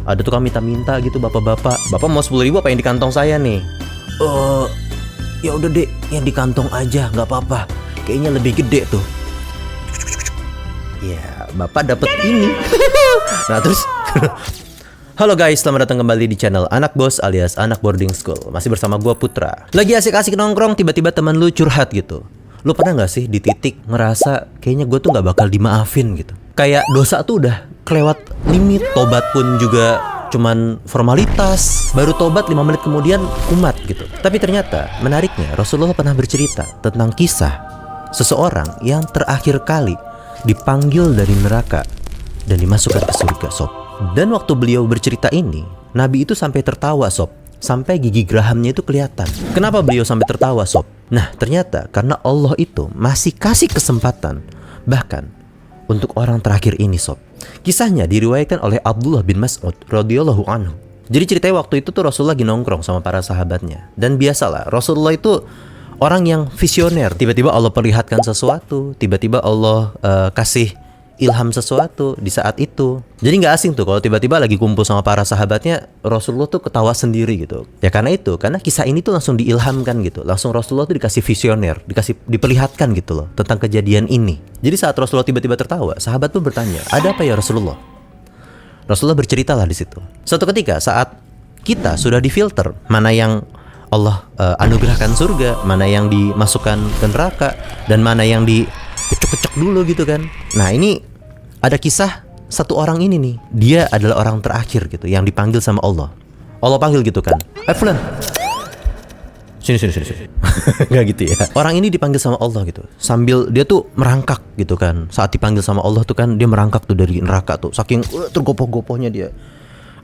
Ada tukang minta-minta gitu bapak-bapak. Bapak mau 10.000 apa yang di kantong saya nih? Ya udah dek, yang di kantong aja, nggak apa-apa. Kayaknya lebih gede tuh. Ya, bapak dapat ini. Nah terus, halo guys, selamat datang kembali di channel Anak Bos alias Anak Boarding School. Masih bersama gua Putra. Lagi asik-asik nongkrong, tiba-tiba teman lu curhat gitu. Lu pernah nggak sih di titik ngerasa kayaknya gue tuh nggak bakal dimaafin gitu? Kayak dosa tuh udah kelewat limit, tobat pun juga cuman formalitas, baru tobat 5 menit kemudian kumat gitu. Tapi ternyata menariknya Rasulullah pernah bercerita tentang kisah seseorang yang terakhir kali dipanggil dari neraka dan dimasukkan ke surga, sob. Dan waktu beliau bercerita ini, Nabi itu sampai tertawa, sob. Sampai gigi gerahamnya itu kelihatan. Kenapa beliau sampai tertawa, sob? Nah, ternyata karena Allah itu masih kasih kesempatan bahkan untuk orang terakhir ini, sob. Kisahnya diriwayatkan oleh Abdullah bin Mas'ud radhiyallahu anhu. Jadi ceritanya waktu itu tuh Rasulullah lagi nongkrong sama para sahabatnya. Dan biasalah, Rasulullah itu orang yang visioner. Tiba-tiba Allah perlihatkan sesuatu, tiba-tiba Allah kasih ilham sesuatu di saat itu. Jadi nggak asing tuh kalau tiba-tiba lagi kumpul sama para sahabatnya, Rasulullah tuh ketawa sendiri gitu. Ya karena itu, karena kisah ini tuh langsung diilhamkan gitu. Langsung Rasulullah tuh dikasih visioner, diperlihatkan gitu loh tentang kejadian ini. Jadi saat Rasulullah tiba-tiba tertawa, sahabat pun bertanya, ada apa ya Rasulullah? Rasulullah berceritalah di situ. Suatu ketika saat kita sudah difilter mana yang Allah anugerahkan surga, mana yang dimasukkan ke neraka, dan mana yang dicek-cek dulu gitu kan. Nah ini ada kisah satu orang ini nih. Dia adalah orang terakhir gitu yang dipanggil sama Allah. Allah panggil gitu kan, Fulan, sini. Gak gitu ya. Orang ini dipanggil sama Allah gitu. Sambil dia tuh merangkak gitu kan. Saat dipanggil sama Allah tuh kan dia merangkak tuh dari neraka tuh. Saking tergopoh-gopohnya dia.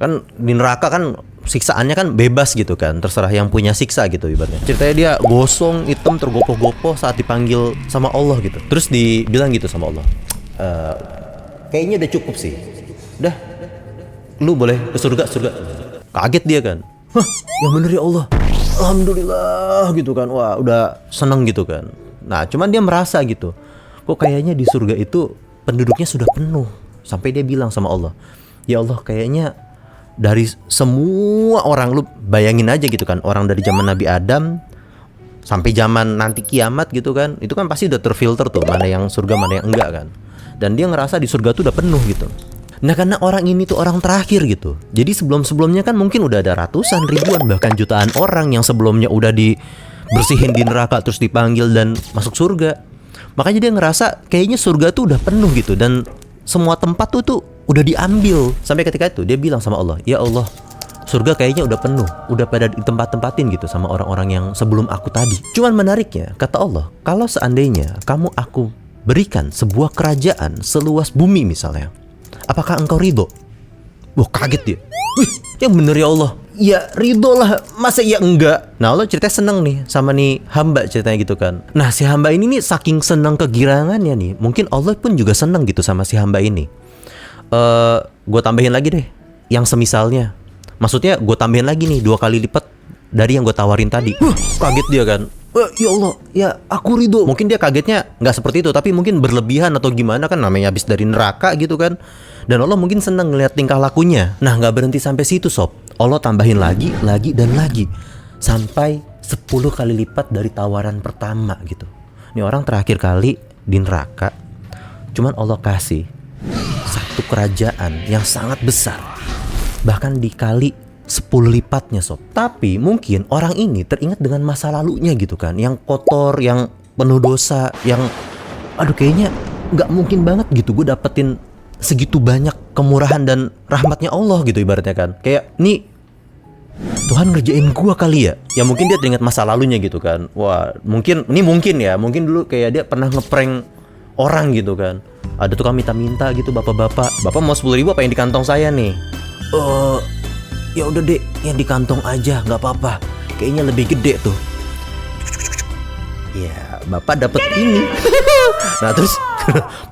Kan di neraka kan siksaannya kan bebas gitu kan, terserah yang punya siksa gitu ibaratnya. Ceritanya dia gosong, hitam, tergopoh-gopoh saat dipanggil sama Allah gitu. Terus dibilang gitu sama Allah, kayaknya udah cukup sih, udah, lu boleh ke surga. Kaget dia kan, hah, yang bener ya Allah, alhamdulillah gitu kan. Wah udah seneng gitu kan. Nah cuman dia merasa gitu, kok kayaknya di surga itu penduduknya sudah penuh. Sampai dia bilang sama Allah, ya Allah kayaknya dari semua orang, lu bayangin aja gitu kan, orang dari zaman Nabi Adam sampai zaman nanti kiamat gitu kan, itu kan pasti udah terfilter tuh mana yang surga mana yang enggak kan. Dan dia ngerasa di surga tuh udah penuh gitu. Nah karena orang ini tuh orang terakhir gitu, jadi sebelumnya kan mungkin udah ada ratusan, ribuan, bahkan jutaan orang yang sebelumnya udah dibersihin di neraka terus dipanggil dan masuk surga. Makanya dia ngerasa kayaknya surga tuh udah penuh gitu, dan semua tempat tuh udah diambil. Sampai ketika itu dia bilang sama Allah, ya Allah, surga kayaknya udah penuh, udah pada tempat-tempatin gitu sama orang-orang yang sebelum aku tadi. Cuman menariknya, kata Allah, kalau seandainya aku berikan sebuah kerajaan seluas bumi misalnya, apakah engkau ridho? Wah kaget dia. Wih, yang bener ya Allah. Ya ridho lah, masa ya enggak? Nah Allah ceritanya seneng nih sama nih hamba ceritanya gitu kan. Nah si hamba ini nih saking seneng kegirangannya nih, mungkin Allah pun juga seneng gitu sama si hamba ini. Gue tambahin lagi deh yang semisalnya. Maksudnya gue tambahin lagi nih 2 kali lipat dari yang gue tawarin tadi. Kaget dia kan. Ya Allah, ya aku ridho. Mungkin dia kagetnya gak seperti itu, tapi mungkin berlebihan atau gimana kan, namanya habis dari neraka gitu kan. Dan Allah mungkin seneng ngeliat tingkah lakunya. Nah gak berhenti sampai situ sob. Allah tambahin lagi dan lagi sampai 10 kali lipat dari tawaran pertama gitu. Ini orang terakhir kali di neraka, cuman Allah kasih satu kerajaan yang sangat besar, bahkan dikali 10 lipatnya sob. Tapi mungkin orang ini teringat dengan masa lalunya gitu kan, yang kotor, yang penuh dosa, yang aduh kayaknya gak mungkin banget gitu gue dapetin segitu banyak kemurahan dan rahmatnya Allah gitu ibaratnya kan. Kayak nih Tuhan ngerjain gua kali ya. Ya mungkin dia teringat masa lalunya gitu kan. Wah mungkin ya, mungkin dulu kayak dia pernah ngeprank orang gitu kan. Ada tukang minta-minta gitu bapak-bapak. Bapak mau 10.000 apa yang di kantong saya nih? Ya udah dek, yang di kantong aja, nggak apa-apa. Kayaknya lebih gede tuh. Ya bapak dapat ini. Nah terus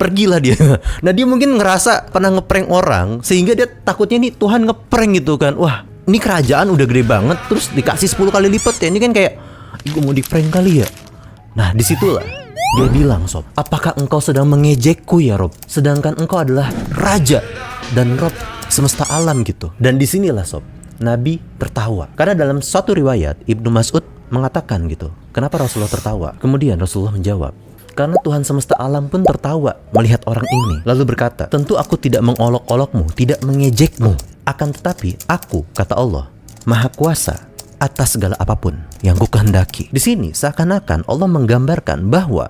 pergilah dia. Nah dia mungkin ngerasa pernah ngeprank orang, sehingga dia takutnya nih Tuhan ngeprank gitu kan. Wah ini kerajaan udah gede banget, terus dikasih 10 kali lipat ya. Ini kan kayak gue mau di prank kali ya. Nah disitulah dia bilang, sob, apakah engkau sedang mengejekku ya Rob? Sedangkan engkau adalah raja dan Rob semesta alam gitu. Dan disinilah sob, Nabi tertawa. Karena dalam suatu riwayat Ibnu Mas'ud mengatakan gitu, kenapa Rasulullah tertawa? Kemudian Rasulullah menjawab, karena Tuhan semesta alam pun tertawa melihat orang ini. Lalu berkata, tentu aku tidak mengolok-olokmu, tidak mengejekmu. Akan tetapi aku, kata Allah, Maha Kuasa atas segala apapun yang kukehendaki. Di sini seakan-akan Allah menggambarkan bahwa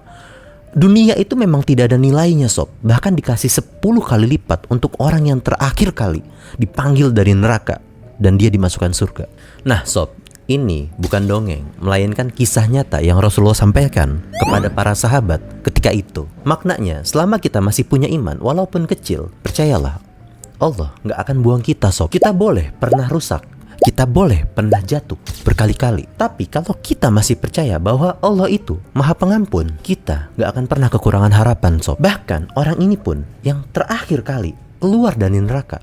dunia itu memang tidak ada nilainya sob. Bahkan dikasih 10 kali lipat untuk orang yang terakhir kali dipanggil dari neraka dan dia dimasukkan surga. Nah sob, ini bukan dongeng, melainkan kisah nyata yang Rasulullah sampaikan kepada para sahabat ketika itu. Maknanya, selama kita masih punya iman, walaupun kecil, percayalah, Allah nggak akan buang kita sob. Kita boleh pernah rusak, kita boleh pernah jatuh berkali-kali. Tapi kalau kita masih percaya bahwa Allah itu Maha Pengampun, kita nggak akan pernah kekurangan harapan sob. Bahkan orang ini pun yang terakhir kali keluar dari neraka,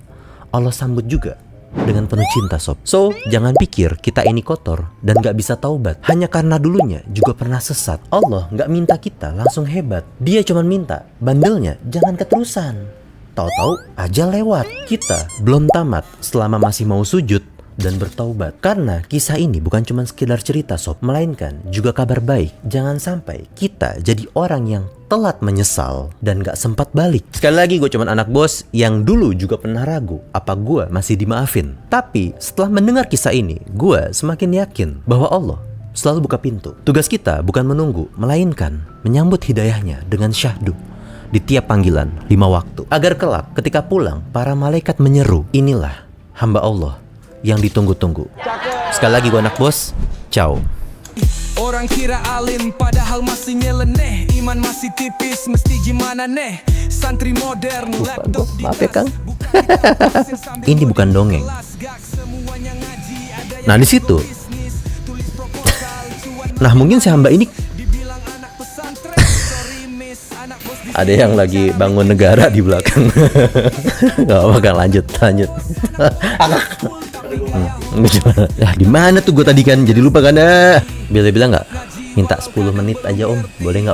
Allah sambut juga dengan penuh cinta sob. So, jangan pikir kita ini kotor dan gak bisa taubat hanya karena dulunya juga pernah sesat. Allah gak minta kita langsung hebat. Dia cuma minta bandelnya jangan keterusan. Tahu-tahu aja lewat. Kita belum tamat selama masih mau sujud dan bertaubat. Karena kisah ini bukan cuma sekedar cerita sob, melainkan juga kabar baik. Jangan sampai kita jadi orang yang telat menyesal dan gak sempat balik. Sekali lagi, gue cuman anak bos yang dulu juga pernah ragu apa gue masih dimaafin. Tapi setelah mendengar kisah ini, gue semakin yakin bahwa Allah selalu buka pintu. Tugas kita bukan menunggu, melainkan menyambut hidayahnya dengan syahdu di tiap panggilan 5 waktu. Agar kelak ketika pulang, para malaikat menyeru, inilah hamba Allah yang ditunggu-tunggu. Sekali lagi, gue anak bos. Ciao. Orang kira alim padahal masih nyeleneh. Iman masih tipis mesti gimana neh. Santri modern laptop di maaf ya Kang. Ini bukan dongeng. Nah di situ. Nah mungkin si hamba ini ada yang lagi bangun negara di belakang. Gak apa kan, lanjut. Ya di mana tuh gue tadi kan, jadi lupa kan. Bila bilang nggak minta 10 menit aja om, boleh nggak?